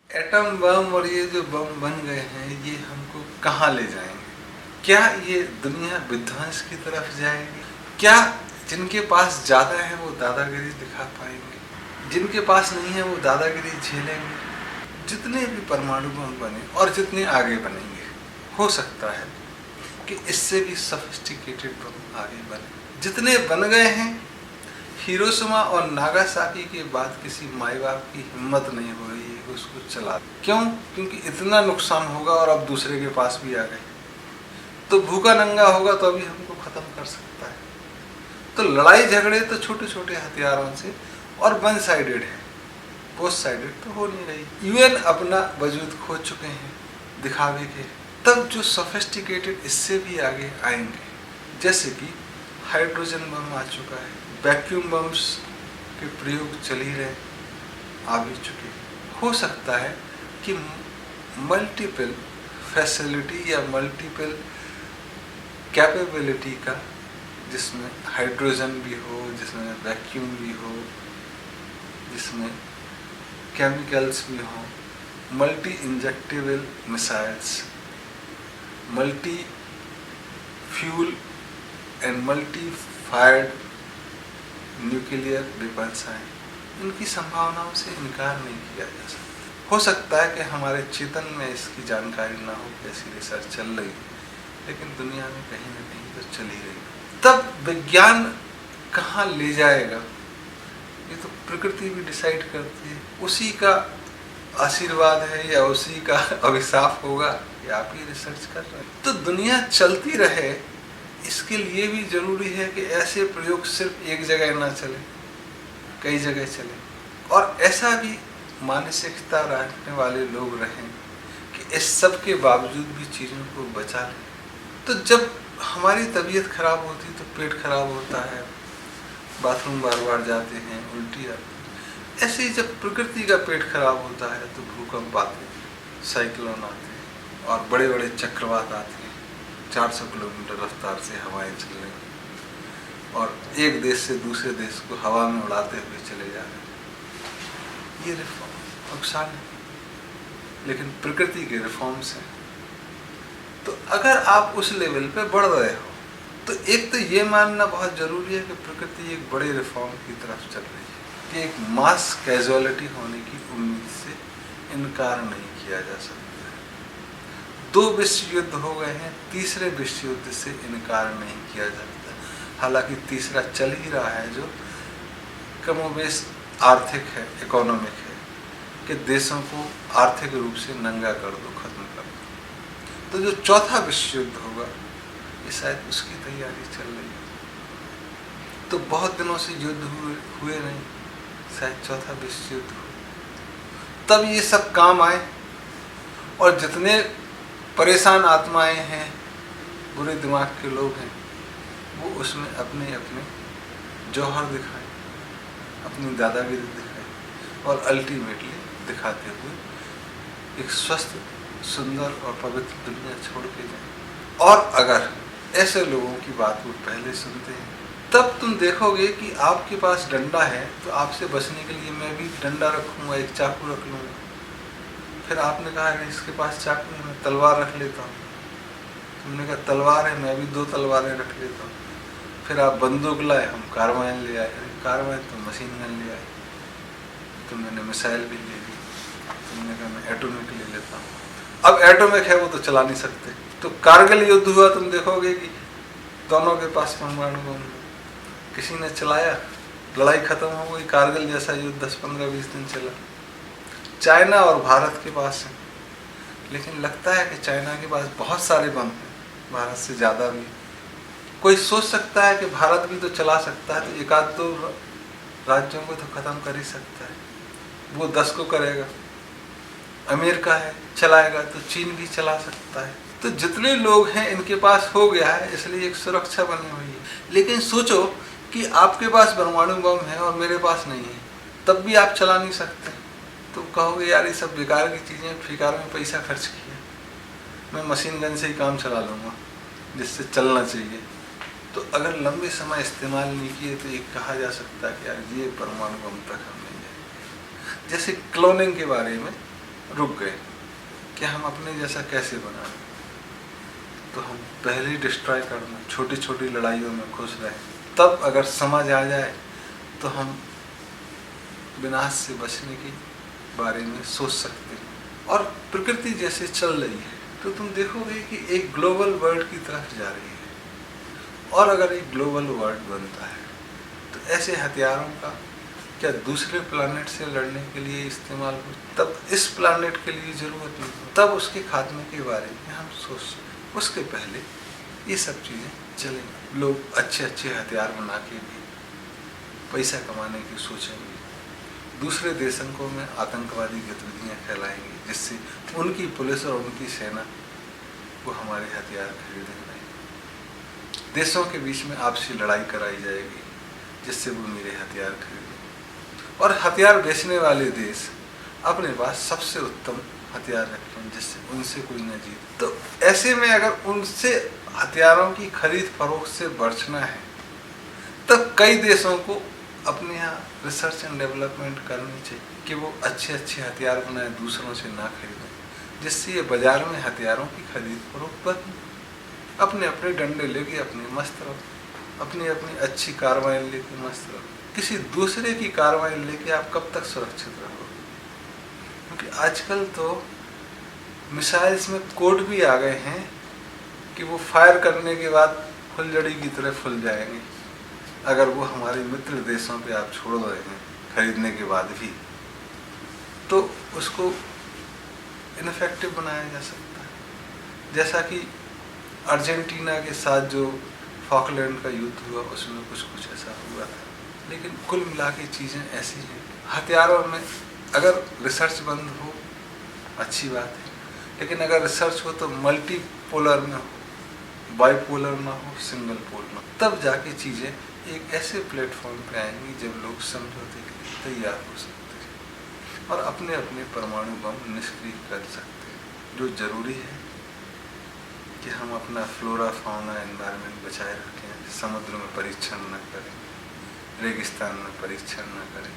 Atom bomb और ये जो बम बन गए हैं ये हमको कहाँ ले जाएंगे? क्या ये दुनिया विध्वंस की तरफ जाएगी? क्या जिनके पास ज़्यादा है वो दादागिरी दिखा पाएंगे? जिनके पास नहीं है वो दादागिरी झेलेंगे? जितने भी परमाणु बम बने और जितने आगे बनेंगे, हो सकता है कि इससे भी सोफिस्टिकेटेड बम आगे बने। जितने बन गए हैं, हिरोशिमा और नागासाकी के बाद किसी माई बाप की हिम्मत नहीं हो रही है उसको चला। क्यों? क्योंकि इतना नुकसान होगा और अब दूसरे के पास भी आ गए, तो भूखा नंगा होगा तो अभी हमको खत्म कर सकता है। तो लड़ाई झगड़े तो छोटे छोटे हथियारों से और वन साइडेड है, बोथ साइडेड तो हो नहीं रही। यूएन अपना वजूद खो चुके हैं दिखावे के। तब जो सोफिस्टिकेटेड इससे भी आगे आएंगे, जैसे कि हाइड्रोजन बम आ चुका है, वैक्यूम बम्स के प्रयोग चल ही रहे, आ भी चुके। हो सकता है कि मल्टीपल फैसिलिटी या मल्टीपल कैपेबिलिटी का, जिसमें हाइड्रोजन भी हो, जिसमें वैक्यूम भी हो, जिसमें केमिकल्स भी हो, multi injectable missiles, multi fuel and multi fired nuclear weapons आए। इनकी संभावनाओं से इनकार नहीं किया जा सकता। हो सकता है कि हमारे चेतन में इसकी जानकारी ना हो, कैसी रिसर्च चल रही, लेकिन दुनिया में कहीं ना कहीं तो चल ही रही। तब विज्ञान कहाँ ले जाएगा ये तो प्रकृति भी डिसाइड करती है। उसी का आशीर्वाद है या उसी का अभिशाप होगा कि आप ही रिसर्च कर रहे हैं। तो दुनिया चलती रहे, इसके लिए भी जरूरी है कि ऐसे प्रयोग सिर्फ एक जगह ना चले, कई जगह चले, और ऐसा भी मानसिकता रखने वाले लोग रहें कि इस सब के बावजूद भी चीज़ों को बचा लें। तो जब हमारी तबीयत खराब होती तो पेट खराब होता है, बाथरूम बार बार जाते हैं, उल्टी आती है। ऐसे ही जब प्रकृति का पेट खराब होता है तो भूकंप आते हैं, साइक्लोन आते हैं और बड़े बड़े चक्रवात आते हैं। 400 किलोमीटर रफ्तार से हवाएं चल रही और एक देश से दूसरे देश को हवा में उड़ाते हुए चले जा रहे हैं। ये रिफॉर्म नुकसान है, लेकिन प्रकृति के रिफॉर्म्स हैं। तो अगर आप उस लेवल पे बढ़ रहे हो तो एक तो ये मानना बहुत जरूरी है कि प्रकृति एक बड़े रिफॉर्म की तरफ चल रही है, कि एक मास कैजुअलिटी होने की उम्मीद से इनकार नहीं किया जा सकता। 2 विश्व युद्ध हो गए हैं, तीसरे विश्व युद्ध से इनकार नहीं किया जा सकता। हालांकि तीसरा चल ही रहा है, जो कमोबेश आर्थिक है, इकोनॉमिक है, कि देशों को आर्थिक रूप से नंगा कर दो, खत्म कर दो। तो जो चौथा विश्व युद्ध होगा ये शायद उसकी तैयारी चल रही है। तो बहुत दिनों से युद्ध हुए नहीं, शायद चौथा विश्व युद्ध हो, तब ये सब काम आए। और जितने परेशान आत्माएं हैं, बुरे दिमाग के लोग हैं, वो उसमें अपने अपने जौहर दिखाए, अपनी दादागिरी दिखाए और अल्टीमेटली दिखाते हुए एक स्वस्थ, सुंदर और पवित्र दुनिया छोड़ के जाए। और अगर ऐसे लोगों की बात वो पहले सुनते हैं, तब तुम देखोगे कि आपके पास डंडा है तो आपसे बचने के लिए मैं भी डंडा रखूँगा, एक चाकू रख लूँगा। फिर आपने कहा है इसके पास चाकू है, मैं तलवार रख लेता हूँ। तुमने कहा तलवार है, मैं भी 2 तलवारें रख लेता हूँ। फिर आप बंदूक लाए, हम कार्बाइन ले आए। कार्बाइन तो मशीन गन ले आए, तो मैंने मिसाइल भी ले ली। तुमने कहा मैं एटॉमिक ले लेता हूँ। अब एटॉमिक है वो तो चला नहीं सकते। तो कारगिल युद्ध हुआ, तुम देखोगे कि दोनों के पास परमाणु बम, किसी ने चलाया, लड़ाई खत्म हो गई। कारगिल जैसा युद्ध 10, 15, 20 दिन चला। चाइना और भारत के पास है, लेकिन लगता है कि चाइना के पास बहुत सारे बम हैं, भारत से ज़्यादा भी। कोई सोच सकता है कि भारत भी तो चला सकता है, तो 1-2 राज्यों को तो ख़त्म कर ही सकता है। वो 10 को करेगा। अमेरिका है, चलाएगा तो चीन भी चला सकता है। तो जितने लोग हैं इनके पास हो गया है, इसलिए एक सुरक्षा बनी हुई है। लेकिन सोचो कि आपके पास परमाणु बम है और मेरे पास नहीं है, तब भी आप चला नहीं सकते। तो कहोगे यार ये सब बेकार की चीज़ें, बेकार में पैसा खर्च किया, मैं मशीन गन से ही काम चला लूँगा जिससे चलना चाहिए। तो अगर लंबे समय इस्तेमाल नहीं किए तो ये कहा जा सकता है कि यार ये परमाणु बम तक हम नहीं जाए। जैसे क्लोनिंग के बारे में रुक गए कि हम अपने जैसा कैसे बनाएं। तो हम पहले ही डिस्ट्रॉय करना, छोटी छोटी लड़ाइयों में खुश रहें। तब अगर समझ आ जाए तो हम विनाश से बचने के बारे में सोच सकते हैं। और प्रकृति जैसे चल रही है तो तुम देखोगे कि एक ग्लोबल वर्ल्ड की तरफ जा रही है। और अगर एक ग्लोबल वर्ल्ड बनता है तो ऐसे हथियारों का क्या दूसरे प्लानेट से लड़ने के लिए इस्तेमाल हो, तब इस प्लानेट के लिए ज़रूरत नहीं हो, तब उसके खात्मे के बारे में हम सोच। उसके पहले ये सब चीज़ें चलेंगी। लोग अच्छे अच्छे हथियार बना के भी पैसा कमाने की सोचेंगे, दूसरे देशों में आतंकवादी गतिविधियाँ फैलाएंगे, जिससे उनकी पुलिस और उनकी सेना वो हमारे हथियार खरीदेंगे। देशों के बीच में आपसी लड़ाई कराई जाएगी, जिससे वो मेरे हथियार खरीदें। और हथियार बेचने वाले देश अपने पास सबसे उत्तम हथियार रखें, जिससे उनसे कोई न जीते। तो ऐसे में अगर उनसे हथियारों की खरीद फरोख्त से बचना है, तब कई देशों को अपने यहाँ रिसर्च एंड डेवलपमेंट करनी चाहिए कि वो अच्छे अच्छे हथियार बनाए, दूसरों से ना खरीदें, जिससे ये बाजार में हथियारों की खरीद फरोख्त बंद। अपने अपने डंडे लेके अपने मस्त रहो, अपनी अपनी अच्छी कार्रवाई लेके मस्त रहो। किसी दूसरे की कार्रवाई लेके आप कब तक सुरक्षित रहोगे? क्योंकि आजकल तो मिसाइल्स में कोड भी आ गए हैं कि वो फायर करने के बाद फुलझड़ी की तरह फूल जाएंगे, अगर वो हमारे मित्र देशों पे आप छोड़ रहे हैं खरीदने के बाद भी, तो उसको इनफेक्टिव बनाया जा सकता है। जैसा कि अर्जेंटीना के साथ जो फॉकलैंड का युद्ध हुआ, उसमें कुछ कुछ ऐसा हुआ था। लेकिन कुल मिला के चीज़ें ऐसी हैं, हथियारों में अगर रिसर्च बंद हो अच्छी बात है, लेकिन अगर रिसर्च हो तो मल्टीपोलर में हो, बाइपोलर ना हो, सिंगल पोल ना हो, तब जाके चीज़ें एक ऐसे प्लेटफॉर्म पे आएंगी जब लोग समझौते के लिए तैयार हो सकते हैं और अपने अपने परमाणु बम निष्क्रिय कर सकते हैं। जो ज़रूरी है कि हम अपना फ्लोरा फाउना एनवायरनमेंट बचाए रखें, समुद्र में परीक्षण न करें, रेगिस्तान में परीक्षण न करें,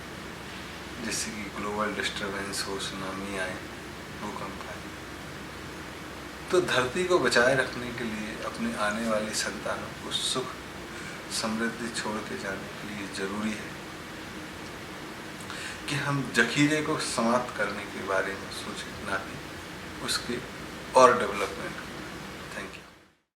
जिससे कि ग्लोबल डिस्टर्बेंस हो, सुनामी आए, भूकंप आए। तो धरती को बचाए रखने के लिए अपने आने वाली संतानों को सुख समृद्धि छोड़ के जाने के लिए ज़रूरी है कि हम जखीरे को समाप्त करने के बारे में सोचें, ना कि उसके और डेवलपमेंट